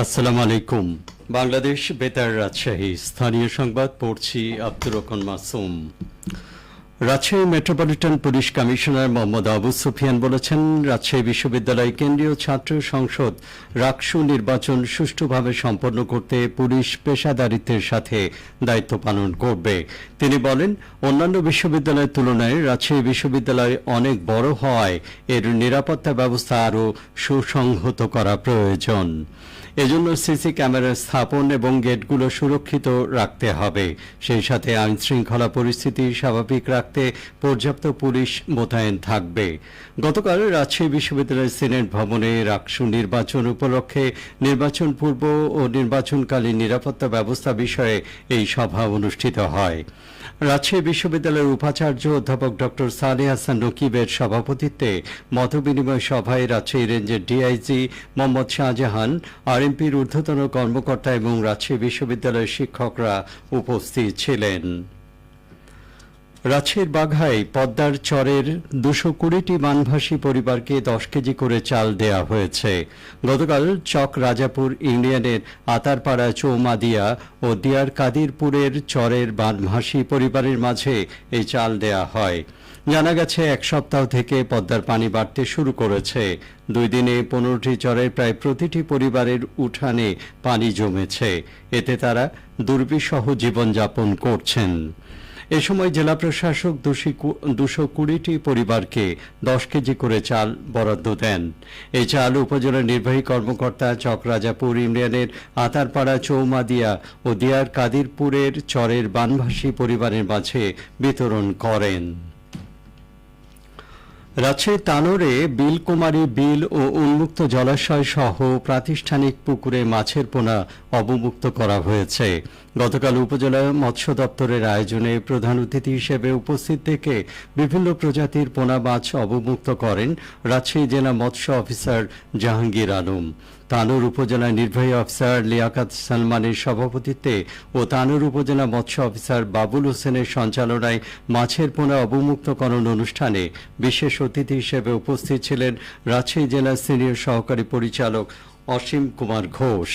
আসসালামু আলাইকুম। বাংলাদেশ বেতার রাজশাহী স্থানীয় সংবাদ পড়ছি Abdur Rahman Masum. Rajshahi metropolitan police commissioner Mohammad Abu Sufian বলেছেন, রাজশাহী বিশ্ববিদ্যালয় কেন্দ্রীয় ছাত্র সংসদ রাকসু নির্বাচন সুষ্ঠুভাবে সম্পন্ন করতে পুলিশ পেশাদারিত্বের সাথে দায়িত্ব পালন করবে। তিনি বলেন, অন্যান্য বিশ্ববিদ্যালয়ের তুলনায় রাজশাহী বিশ্ববিদ্যালয় অনেক বড় হওয়ায় এর নিরাপত্তা ব্যবস্থা আরও সুসংহত করা প্রয়োজন। এজন্য সিসি ক্যামেরা স্থাপন এবং গেটগুলো সুরক্ষিত রাখতে হবে। সেই সাথে আইন শৃঙ্খলা পরিস্থিতি স্বাভাবিক রাখতে পর্যাপ্ত পুলিশ মোতায়েন থাকবে। গতকাল রাজশাহী বিশ্ববিদ্যালয়ের সিনেট ভবনে রাকসু নির্বাচন উপলক্ষে নির্বাচন পূর্ব ও নির্বাচনকালীন নিরাপত্তা ব্যবস্থা বিষয়ে এই সভা অনুষ্ঠিত হয়। রাজশাহী বিশ্ববিদ্যালয়ের উপাচার্য অধ্যাপক ড সালেহ হাসান নকিবের সভাপতিত্বে মতবিনিময় সভায় রাজশাহী রেঞ্জের ডিআইজি মোহাম্মদ শাহজাহান, আরএমপির ঊর্ধ্বতন কর্মকর্তা এবং রাজশাহী বিশ্ববিদ্যালয়ের শিক্ষকরা উপস্থিত ছিলেন। রাজশাহীর বাঘায় পদ্মার চরের ২২০টি বানভাসী পরিবারকে ১০ কেজি করে চাল দেয়া হয়েছে। গতকাল চক রাজাপুর ইউনিয়নের আতারপাড়া চৌমাদিয়া ও দিয়ার কাদিরপুরের চরের বানভাসী পরিবারের মাঝে এই চাল দেয়া হয়। জানা গেছে, এক সপ্তাহ থেকে পদ্মার পানি বাড়তে শুরু করেছে। ২ দিনে ১৫টি চরের প্রায় প্রতিটি পরিবারের উঠানে পানি জমেছে। এতে তারা দুর্বিষহ জীবনযাপন করছেন। এ সময় জেলা প্রশাসক ২২০টি পরিবারকে ১০ কেজি করে চাল বরাদ্দ দেন। এই চাল উপজেলা নির্বাহী কর্মকর্তা চকরাজাপুর ইউনিয়নের আতারপাড়া চৌমাদিয়া ও দিয়ার কাদিরপুরের চরের বানভাসী পরিবারের মাঝে বিতরণ করেন। রাজশাহীর তানোরে বিলকুমারী বিল ও উন্মুক্ত জলাশয় সহ প্রাতিষ্ঠানিক পুকুরে মাছের পোনা অবমুক্ত করা হয়েছে। গতকাল উপজেলা মৎস্য দপ্তরের আয়োজনে প্রধান অতিথি হিসেবে উপস্থিত থেকে বিভিন্ন প্রজাতির পোনা মাছ অবমুক্ত করেন রাজশাহী জেলা মৎস্য অফিসার জাহাঙ্গীর আলম। তানোর উপজেলা নির্বাহী অফিসার লিয়াকাত সালমানের সভাপতিত্বে ও তানোর উপজেলা মৎস্য অফিসার বাবুল হোসেনের সঞ্চালনায় মাছের পোনা অবমুক্তকরণ অনুষ্ঠানে বিশেষ অতিথি হিসেবে উপস্থিত ছিলেন রাজশাহী জেলার সিনিয়র সহকারী পরিচালক অসীম কুমার ঘোষ।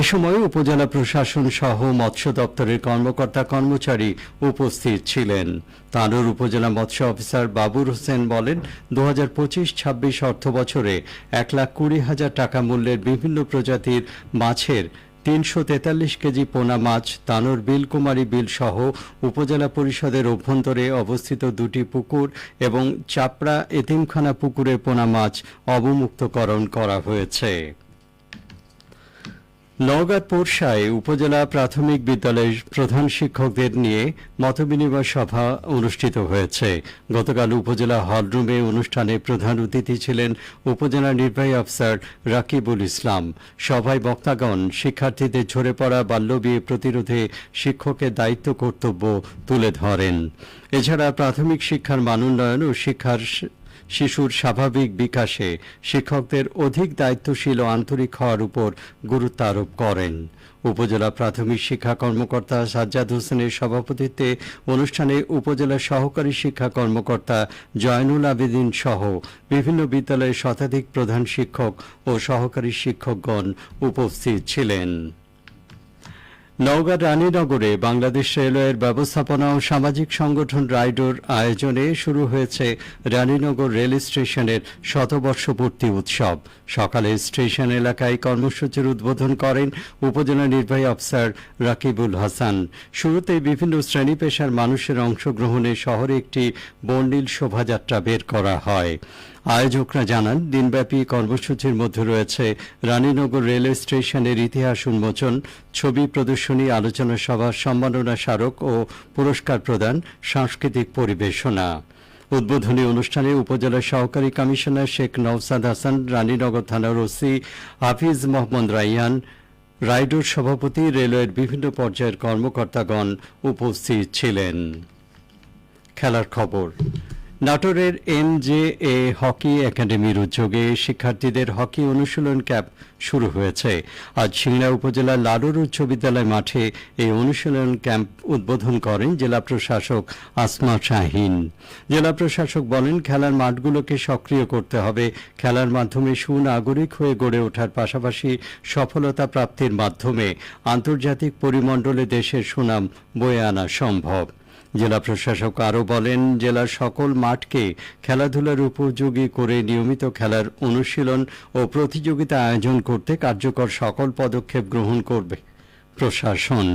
এ সময় উপজেলা প্রশাসন সহ মৎস্য দপ্তরের কর্মকর্তা কর্মচারী উপস্থিত ছিলেন। তানোর উপজেলা মৎস্য অফিসার বাবুর হোসেন বলেন, ২০২৫-২৬ অর্থ বছরে ১,২০,০০০ টাকা মূল্যের বিভিন্ন প্রজাতির মাছের ৩৪৩ কেজি পোনা মাছ তানোর বিলকুমারী বিল সহ উপজেলা পরিষদের অভ্যন্তরে অবস্থিত ২টি পুকুর এবং চাপড়া এতিমখানা পুকুরে পোনা মাছ অবমুক্তকরণ করা হয়েছে। নওগাঁ পোরশায় উপজেলা প্রাথমিক বিদ্যালয়ের প্রধান শিক্ষকদের নিয়ে মতবিনিময় সভা অনুষ্ঠিত হয়েছে। গতকাল উপজেলা হলরুমে অনুষ্ঠানে প্রধান অতিথি ছিলেন উপজেলা নির্বাহী অফিসার রাকিবুল ইসলাম। সভায় বক্তাগণ শিক্ষার্থীদের ঝরে পড়া বাল্যবিয়ে প্রতিরোধে শিক্ষকের দায়িত্ব কর্তব্য তুলে ধরেন। এছাড়া প্রাথমিক শিক্ষার মান উন্নয়ন ও শিশুর স্বাভাবিক বিকাশে শিক্ষকদের অধিক দায়িত্বশীল ও আন্তরিক হওয়ার উপর গুরুত্ব আরোপ করেন। উপজেলা প্রাথমিক শিক্ষা কর্মকর্তা সাজ্জাদ হোসেনের সভাপতিত্বে অনুষ্ঠানে উপজেলা সহকারী শিক্ষা কর্মকর্তা জয়নুল আবেদিন সহ বিভিন্ন বিদ্যালয়ের শতাধিক প্রধান শিক্ষক ও সহকারী শিক্ষকগণ উপস্থিত ছিলেন। নওগাঁ রানীনগরে বাংলাদেশ রেলওয়ের ব্যবস্থাপনা ও সামাজিক সংগঠন রাইডোর আয়োজনে শুরু হয়েছে রানীনগর রেল স্টেশনের শতবর্ষপূর্তি উৎসব। সকালে স্টেশন এলাকায় কর্মসূচির উদ্বোধন করেন উপজেলা নির্বাহী অফিসার রাকিবুল হাসান। শুরুতে বিভিন্ন শ্রেণী পেশার মানুষের অংশগ্রহণে শহরে একটি বর্ণিল শোভাযাত্রা বের করা হয়। আয়োজকরা জানান, দিনব্যাপী কর্মসূচির মধ্যে রয়েছে রানীনগর রেলওয়ে স্টেশনের ইতিহাস উন্মোচন, ছবি প্রদর্শনী, আলোচনা সভা, সম্মাননা স্মারক ও পুরস্কার প্রদান, সাংস্কৃতিক পরিবেশনা। উদ্বোধনী অনুষ্ঠানে উপজেলার সহকারী কমিশনার শেখ নওসাদ হাসান, রানীনগর থানার ওসি হাফিজ মোহাম্মদ রাইয়ান, রাইডোর সভাপতি, রেলওয়ের বিভিন্ন পর্যায়ের কর্মকর্তাগণ উপস্থিত ছিলেন। খেলার খবর। নাটোরের NJA হকি একাডেমির উদ্যোগে শিক্ষার্থীদের হকি অনুশীলন ক্যাম্প শুরু হয়েছে। আজ সিংড়া উপজেলার লালুর উচ্চ বিদ্যালয় মাঠে এই অনুশীলন ক্যাম্প উদ্বোধন করেন জেলা প্রশাসক আসমা শাহীন। জেলা প্রশাসক বলেন, খেলার মাঠগুলোকে সক্রিয় করতে হবে। খেলার মাধ্যমে সুনাগরিক হয়ে গড়ে ওঠার পাশাপাশি সফলতা প্রাপ্তির মাধ্যমে আন্তর্জাতিক পরিমণ্ডলে দেশের সুনাম বয়ে আনা সম্ভব। জেলা প্রশাসক আরও বলেন, জেলার সকল মাঠকে খেলাধুলার উপযোগী করে নিয়মিত খেলার অনুশীলন ও প্রতিযোগিতা আয়োজন করতে কার্যকর সকল পদক্ষেপ গ্রহণ করবে প্রশাসন।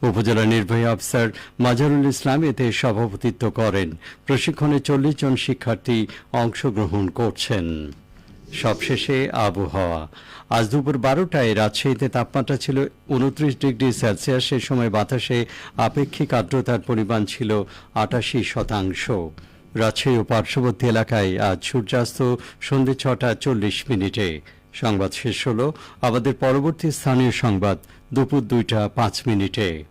উপজেলা নির্বাহী অফিসার মাজারুল ইসলাম এতে সভাপতিত্ব করেন। প্রশিক্ষণে 40 জন শিক্ষার্থী অংশগ্রহণ করছেন। সবশেষে আবহাওয়া। আজ দুপুর 12টায় রাজশাহীতে তাপমাত্রা ছিল 29 ডিগ্রি সেলসিয়াস। সে সময় বাতাসে আপেক্ষিক আর্দ্রতার পরিমাণ ছিল 88%। রাজশাহী ও পার্শ্ববর্তী এলাকায় আজ সূর্যাস্ত সন্ধ্যে 6:40 সংবাদ শেষ হলো। আমাদের পরবর্তী স্থানীয় সংবাদ দুপুর 2:05।